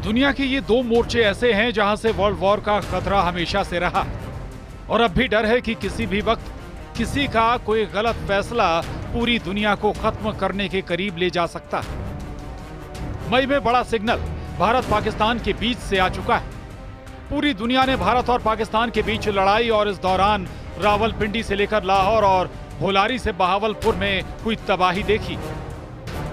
दुनिया के ये दो मोर्चे ऐसे हैं जहां से वर्ल्ड वॉर का खतरा हमेशा से रहा और अब भी डर है कि किसी भी वक्त किसी का कोई गलत फैसला पूरी दुनिया को खत्म करने के करीब ले जा सकता है। मई में बड़ा सिग्नल भारत पाकिस्तान के बीच से आ चुका है। पूरी दुनिया ने भारत और पाकिस्तान के बीच लड़ाई और इस दौरान रावलपिंडी से लेकर लाहौर और होलारी से बहावलपुर में हुई तबाही देखी।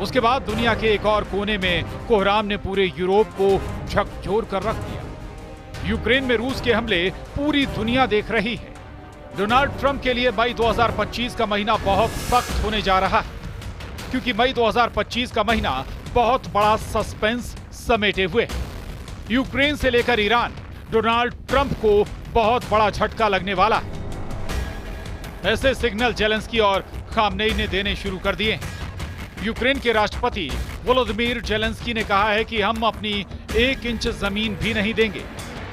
उसके बाद दुनिया के एक और कोने में कोहराम ने पूरे यूरोप को झकझोर कर रख दिया। यूक्रेन में रूस के हमले पूरी दुनिया देख रही है। डोनाल्ड ट्रंप के लिए मई 2025 का महीना बहुत सख्त होने जा रहा है, क्योंकि मई 2025 का महीना बहुत बड़ा सस्पेंस समेटे हुए है। यूक्रेन से लेकर ईरान, डोनाल्ड ट्रंप को बहुत बड़ा झटका लगने वाला है। ऐसे सिग्नल जेलेंस्की और खामनेई ने देने शुरू कर दिए हैं। यूक्रेन के राष्ट्रपति वोलोदिमीर जेलेंस्की ने कहा है कि हम अपनी 1 इंच जमीन भी नहीं देंगे,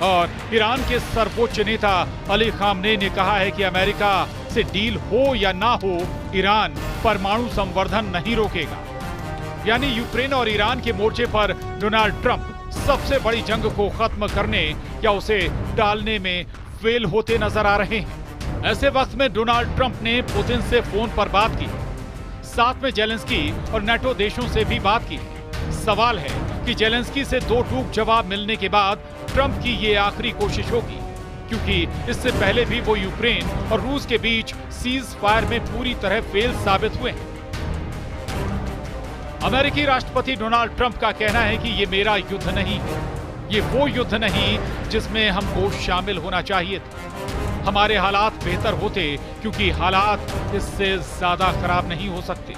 और ईरान के सर्वोच्च नेता अली खामनेई ने कहा है कि अमेरिका से डील हो या ना हो, ईरान परमाणु संवर्धन नहीं रोकेगा। यानी यूक्रेन और ईरान के मोर्चे पर डोनाल्ड ट्रंप सबसे बड़ी जंग को खत्म करने या उसे टालने में फेल होते नजर आ रहे हैं। ऐसे वक्त में डोनाल्ड ट्रंप ने पुतिन से फोन पर बात की, साथ में जेलेंस्की और नाटो देशों से भी बात की। सवाल है कि जेलेंस्की से दो टूक जवाब मिलने के बाद ट्रंप की ये आखिरी कोशिश होगी, क्योंकि इससे पहले भी वो यूक्रेन और रूस के बीच सीज फायर में पूरी तरह फेल साबित हुए हैं। अमेरिकी राष्ट्रपति डोनाल्ड ट्रंप का कहना है कि ये मेरा युद्ध नहीं है, ये वो युद्ध नहीं जिसमें हमको शामिल होना चाहिए था। हमारे हालात बेहतर होते, क्योंकि हालात इससे ज्यादा खराब नहीं हो सकते।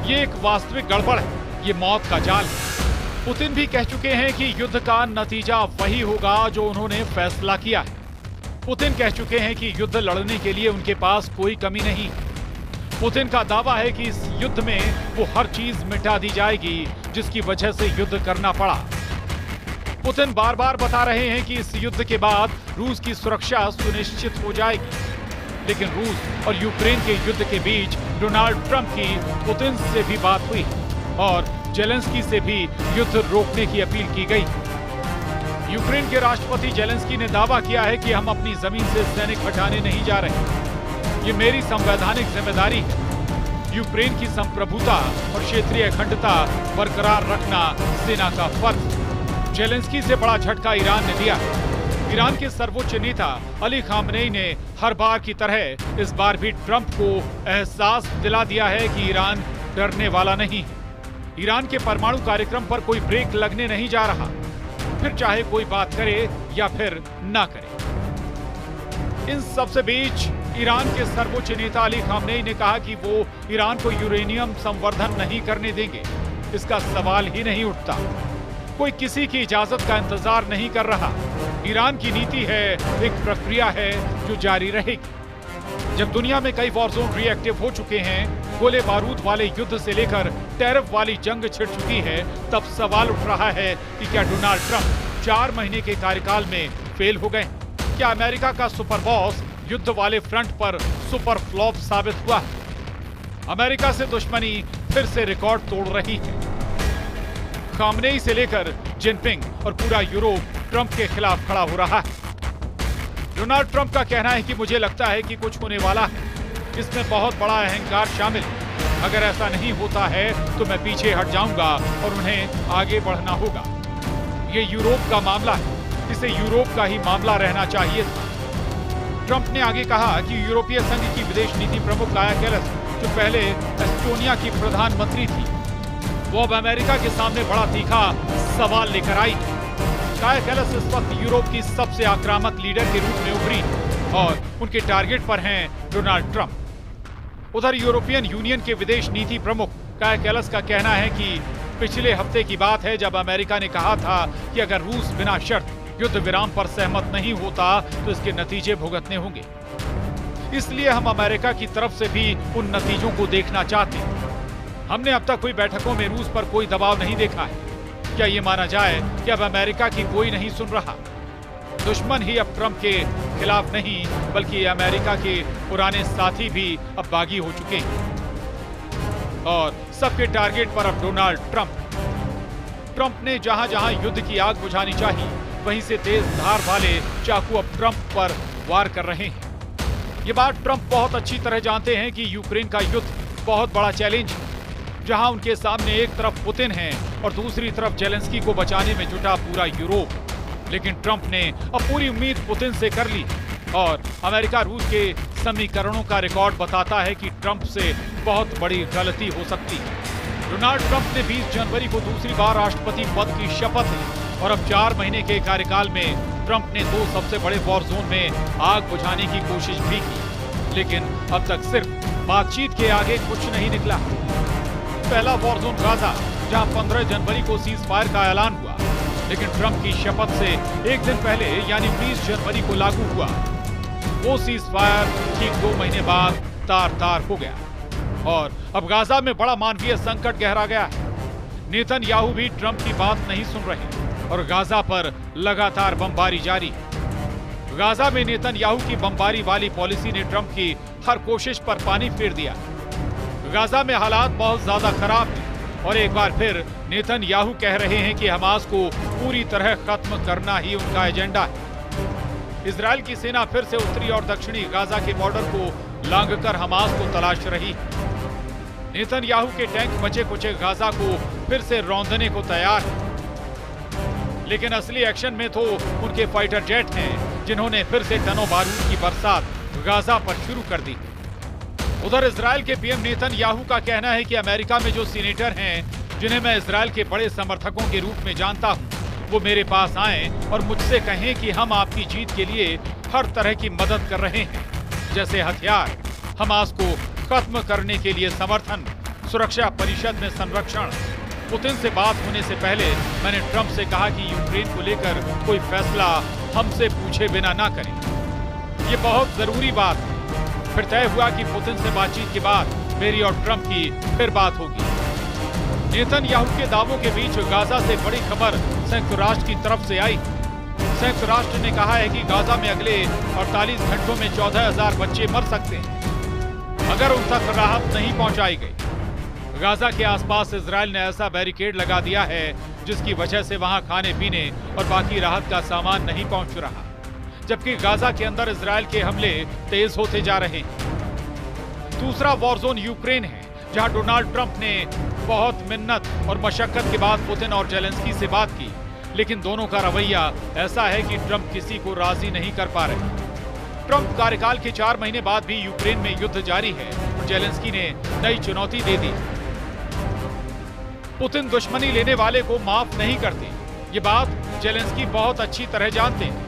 ये एक वास्तविक गड़बड़ है, ये मौत का जाल है। पुतिन भी कह चुके हैं कि युद्ध का नतीजा वही होगा जो उन्होंने फैसला किया है। पुतिन कह चुके हैं कि युद्ध लड़ने के लिए उनके पास कोई कमी नहीं है। पुतिन का दावा है कि इस युद्ध में वो हर चीज मिटा दी जाएगी जिसकी वजह से युद्ध करना पड़ा। पुतिन बार बार बता रहे हैं कि इस युद्ध के बाद रूस की सुरक्षा सुनिश्चित हो जाएगी, लेकिन रूस और यूक्रेन के युद्ध के बीच डोनाल्ड ट्रंप की पुतिन से भी बात हुई और जेलेंस्की से भी युद्ध रोकने की अपील की गई। यूक्रेन के राष्ट्रपति जेलेंस्की ने दावा किया है कि हम अपनी जमीन से सैनिक हटाने नहीं जा रहे, ये मेरी संवैधानिक जिम्मेदारी है। यूक्रेन की संप्रभुता और क्षेत्रीय अखंडता बरकरार रखना सेना का फर्ज। जेलेंस्की से बड़ा झटका ईरान ने दिया। ईरान के सर्वोच्च नेता अली खामनेई ने हर बार की तरह इस बार भी ट्रंप को एहसास दिला दिया है कि ईरान डरने वाला नहीं है। ईरान के परमाणु कार्यक्रम पर कोई ब्रेक लगने नहीं जा रहा, फिर चाहे कोई बात करे या फिर ना करे। इन सबसे बीच ईरान के सर्वोच्च नेता अली खामनेई ने कहा कि वो ईरान को यूरेनियम संवर्धन नहीं करने देंगे। इसका सवाल ही नहीं उठता। कोई किसी की इजाजत का इंतजार नहीं कर रहा। ईरान की नीति है, एक प्रक्रिया है जो जारी रहेगी। जब दुनिया में कई वॉर जोन रिएक्टिव हो चुके हैं, गोले बारूद वाले युद्ध से लेकर टैरिफ वाली जंग छिड़ चुकी है, तब सवाल उठ रहा है कि क्या डोनाल्ड ट्रंप 4 महीने के कार्यकाल में फेल हो गए? क्या अमेरिका का सुपर बॉस युद्ध वाले फ्रंट पर सुपर फ्लॉप साबित हुआ? अमेरिका से दुश्मनी फिर से रिकॉर्ड तोड़ रही है। खामनेई से लेकर जिनपिंग और पूरा यूरोप ट्रंप के खिलाफ खड़ा हो रहा है। डोनाल्ड ट्रंप का कहना है कि मुझे लगता है कि कुछ होने वाला है, इसमें बहुत बड़ा अहंकार शामिल है। अगर ऐसा नहीं होता है तो मैं पीछे हट जाऊंगा और उन्हें आगे बढ़ना होगा। ये यूरोप का मामला है, इसे यूरोप का ही मामला रहना चाहिए था। ट्रंप ने आगे कहा कि यूरोपीय संघ की विदेश नीति प्रमुख काया कैलस, जो पहले एस्टोनिया की प्रधानमंत्री थी, वो अब अमेरिका के सामने बड़ा तीखा सवाल लेकर आई। काया कैलस इस वक्त यूरोप की सबसे आक्रामक लीडर के रूप में उभरी और उनके टारगेट पर हैं डोनाल्ड ट्रंप। उधर यूरोपियन यूनियन के विदेश नीति प्रमुख काया कैलस का कहना है कि पिछले हफ्ते की बात है जब अमेरिका ने कहा था कि अगर रूस बिना शर्त युद्ध विराम पर सहमत नहीं होता तो इसके नतीजे भुगतने होंगे। इसलिए हम अमेरिका की तरफ से भी उन नतीजों को देखना चाहते हैं। हमने अब तक कोई बैठकों में रूस पर कोई दबाव नहीं देखा है। क्या ये माना जाए कि अब अमेरिका की कोई नहीं सुन रहा? दुश्मन ही अब ट्रंप के खिलाफ नहीं, बल्कि अमेरिका के पुराने साथी भी अब बागी हो चुके हैं और सबके टारगेट पर अब डोनाल्ड ट्रंप। ट्रंप ने जहां जहां युद्ध की आग बुझानी चाहिए, वहीं से तेज धार वाले चाकू अब ट्रंप पर वार कर रहे हैं। ये बात ट्रंप बहुत अच्छी तरह जानते हैं कि यूक्रेन का युद्ध बहुत बड़ा चैलेंज है, जहां उनके सामने एक तरफ पुतिन है और दूसरी तरफ जेलेंस्की को बचाने में जुटा पूरा यूरोप। लेकिन ट्रंप ने अब पूरी उम्मीद पुतिन से कर ली और अमेरिका रूस के समीकरणों का रिकॉर्ड बताता है कि ट्रंप से बहुत बड़ी गलती हो सकती है। डोनाल्ड ट्रंप ने 20 जनवरी को दूसरी बार राष्ट्रपति पद की शपथ ली और अब 4 महीने के कार्यकाल में ट्रंप ने 2 सबसे बड़े वॉर जोन में आग बुझाने की कोशिश भी की, लेकिन अब तक सिर्फ बातचीत के आगे कुछ नहीं निकला। पहला वॉर जोन गाजा, जहां 15 जनवरी को सीज फायर का ऐलान हुआ, लेकिन ट्रंप की शपथ से एक दिन पहले यानी 20 जनवरी को लागू हुआ। वो सीज फायर ठीक 2 महीने बाद तार-तार हो गया और अब गाजा में बड़ा मानवीय संकट गहरा गया है। नेतन्याहू भी ट्रंप की बात नहीं सुन रहे और गाजा पर लगातार बमबारी जारी है। गाजा में नेतन्याहू की बमबारी वाली पॉलिसी ने ट्रंप की हर कोशिश पर पानी फेर दिया। गाजा में हालात बहुत ज्यादा खराब हैं और एक बार फिर नेतन्याहू कह रहे हैं कि हमास को पूरी तरह खत्म करना ही उनका एजेंडा है। इजरायल की सेना फिर से उत्तरी और दक्षिणी गाजा के बॉर्डर को लांघकर हमास को तलाश रही है। नेतन्याहू के टैंक बचे कुचे गाजा को फिर से रौंदने को तैयार है, लेकिन असली एक्शन में तो उनके फाइटर जेट हैं, जिन्होंने फिर से टनों बारूद की बरसात गाजा पर शुरू कर दी। उधर इजरायल के पीएम नेतन्याहू का कहना है कि अमेरिका में जो सीनेटर हैं, जिन्हें मैं इजरायल के बड़े समर्थकों के रूप में जानता हूं, वो मेरे पास आएं और मुझसे कहें कि हम आपकी जीत के लिए हर तरह की मदद कर रहे हैं, जैसे हथियार, हमास को खत्म करने के लिए समर्थन, सुरक्षा परिषद में संरक्षण। पुतिन से बात होने से पहले मैंने ट्रंप से कहा कि यूक्रेन को लेकर कोई फैसला हमसे पूछे बिना ना करें, ये बहुत जरूरी बात है। फिर तय हुआ कि पुतिन से बातचीत के बाद मेरी और ट्रंप की फिर बात होगी। नेतन्याहू के दावों के बीच गाजा से बड़ी खबर संयुक्त राष्ट्र की तरफ से आई। संयुक्त राष्ट्र ने कहा है कि गाजा में अगले 48 घंटों में 14,000 बच्चे मर सकते हैं अगर उन तक राहत नहीं पहुंचाई गई। गाजा के आसपास इजरायल ने ऐसा बैरिकेड लगा दिया है जिसकी वजह से वहां खाने पीने और बाकी राहत का सामान नहीं पहुंच रहा, जबकि गाजा के अंदर इजरायल के हमले तेज होते जा रहे हैं। दूसरा वॉर जोन यूक्रेन है, जहां डोनाल्ड ट्रंप ने बहुत मिन्नत और मशक्कत के बाद पुतिन और जेलेंस्की से बात की, लेकिन दोनों का रवैया ऐसा है कि ट्रंप किसी को राजी नहीं कर पा रहे। ट्रंप कार्यकाल के 4 महीने बाद भी यूक्रेन में युद्ध जारी है और जेलेंस्की ने नई चुनौती दे दी। पुतिन दुश्मनी लेने वाले को माफ नहीं करते, ये बात जेलेंस्की बहुत अच्छी तरह जानते हैं।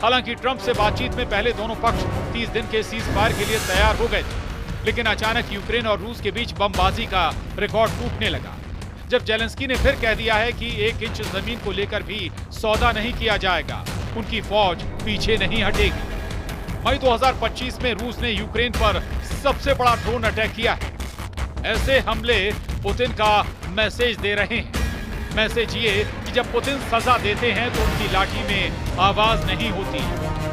हालांकि ट्रंप से बातचीत में पहले दोनों पक्ष 30 दिन के सीज फायर के लिए तैयार हो गए थे, लेकिन अचानक यूक्रेन और रूस के बीच बमबाजी का रिकॉर्ड टूटने लगा, जब जेलेंस्की ने फिर कह दिया है कि 1 इंच जमीन को लेकर भी सौदा नहीं किया जाएगा, उनकी फौज पीछे नहीं हटेगी। मई 2025 में रूस ने यूक्रेन पर सबसे बड़ा ड्रोन अटैक किया है। ऐसे हमले पुतिन का मैसेज दे रहे हैं। मैसेज ये कि जब पुतिन सजा देते हैं तो उनकी लाठी में आवाज नहीं होती,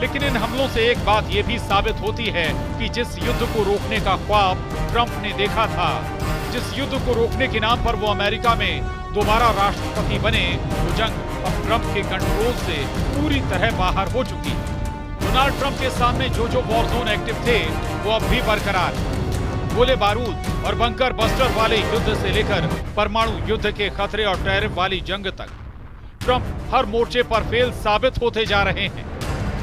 लेकिन इन हमलों से एक बात ये भी साबित होती है कि जिस युद्ध को रोकने का ख्वाब ट्रंप ने देखा था, जिस युद्ध को रोकने के नाम पर वो अमेरिका में दोबारा राष्ट्रपति बने, वो जंग अब ट्रंप के कंट्रोल से पूरी तरह बाहर हो चुकी है। डोनाल्ड ट्रंप के सामने जो वॉर जोन एक्टिव थे वो अब भी बरकरार है। गोले बारूद और बंकर बस्टर वाले युद्ध से लेकर परमाणु युद्ध के खतरे और टैरिफ वाली जंग तक ट्रंप हर मोर्चे पर फेल साबित होते जा रहे हैं।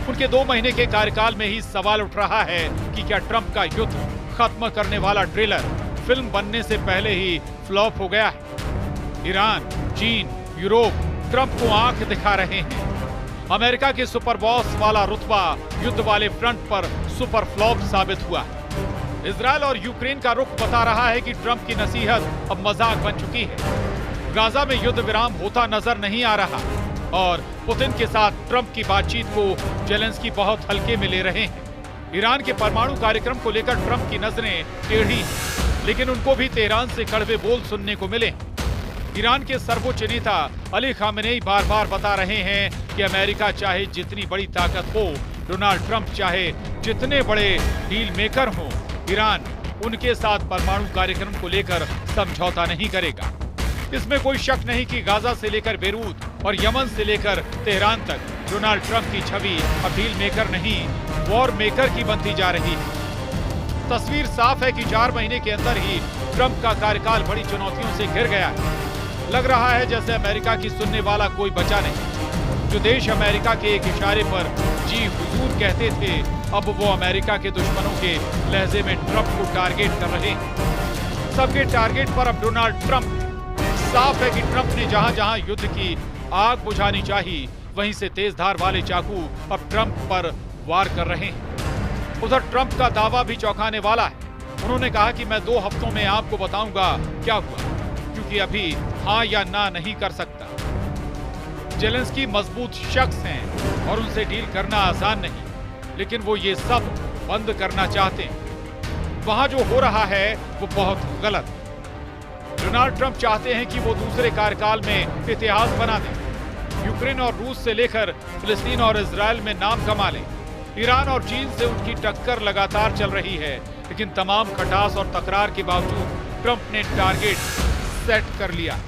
उनके 2 महीने के कार्यकाल में ही सवाल उठ रहा है कि क्या ट्रंप का युद्ध खत्म करने वाला ट्रेलर फिल्म बनने से पहले ही फ्लॉप हो गया है। ईरान, चीन, यूरोप ट्रंप को आंख दिखा रहे हैं। अमेरिका के सुपर बॉस वाला रुतबा युद्ध वाले फ्रंट पर सुपर फ्लॉप साबित हुआ है। इजरायल और यूक्रेन का रुख बता रहा है कि ट्रंप की नसीहत अब मजाक बन चुकी है। गाजा में युद्ध विराम होता नजर नहीं आ रहा और पुतिन के साथ ट्रंप की बातचीत को जेलेंस्की बहुत हल्के में ले रहे हैं। ईरान के परमाणु कार्यक्रम को लेकर ट्रंप की नजरें टेढ़ी, लेकिन उनको भी तेहरान से कड़वे बोल सुनने को मिले। ईरान के सर्वोच्च नेता अली खामेनेई बार बार बता रहे हैं कि अमेरिका चाहे जितनी बड़ी ताकत हो, डोनाल्ड ट्रंप चाहे जितने बड़े डील मेकर हों, ईरान उनके साथ परमाणु कार्यक्रम को लेकर समझौता नहीं करेगा। इसमें कोई शक नहीं कि गाजा से लेकर बेरूत और यमन से लेकर तेहरान तक डोनाल्ड ट्रंप की छवि अब डील मेकर नहीं, वॉर मेकर की बनती जा रही है। तस्वीर साफ है कि 4 महीने के अंदर ही ट्रंप का कार्यकाल बड़ी चुनौतियों से घिर गया है। लग रहा है जैसे अमेरिका की सुनने वाला कोई बचा नहीं। जो देश अमेरिका के एक इशारे पर जी हुजूर कहते थे, अब वो अमेरिका के दुश्मनों के लहजे में ट्रंप को टारगेट कर रहे हैं। सबके टारगेट पर अब डोनाल्ड ट्रंप। साफ है कि ट्रंप ने जहां जहां युद्ध की आग बुझानी चाहिए, वहीं से तेजधार वाले चाकू अब ट्रंप पर वार कर रहे हैं। उधर ट्रंप का दावा भी चौंकाने वाला है। उन्होंने कहा कि मैं 2 हफ्तों में आपको बताऊंगा क्या हुआ, क्योंकि अभी हाँ या ना नहीं कर सकता। जेलेंस्की मजबूत शख्स हैं और उनसे डील करना आसान नहीं, लेकिन वो ये सब बंद करना चाहते हैं। वहां जो हो रहा है वो बहुत गलत। डोनाल्ड ट्रंप चाहते हैं कि वो दूसरे कार्यकाल में इतिहास बना दें। यूक्रेन और रूस से लेकर फिलिस्तीन और इजराइल में नाम कमा लें। ईरान और चीन से उनकी टक्कर लगातार चल रही है, लेकिन तमाम खटास और तकरार के बावजूद ट्रंप ने टारगेट सेट कर लिया।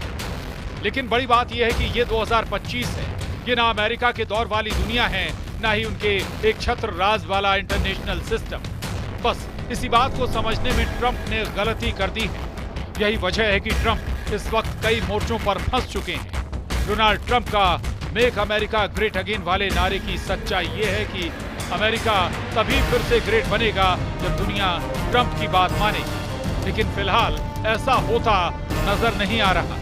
लेकिन बड़ी बात यह है कि ये 2025 है। ये ना अमेरिका के दौर वाली दुनिया है, ना ही उनके एक छत्र राज वाला इंटरनेशनल सिस्टम। बस इसी बात को समझने में ट्रंप ने गलती कर दी है। यही वजह है कि ट्रंप इस वक्त कई मोर्चों पर फंस चुके हैं। डोनाल्ड ट्रंप का मेक अमेरिका ग्रेट अगेन वाले नारे की सच्चाई ये है कि अमेरिका तभी फिर से ग्रेट बनेगा जब दुनिया ट्रंप की बात मानेगी। लेकिन फिलहाल ऐसा होता नजर नहीं आ रहा।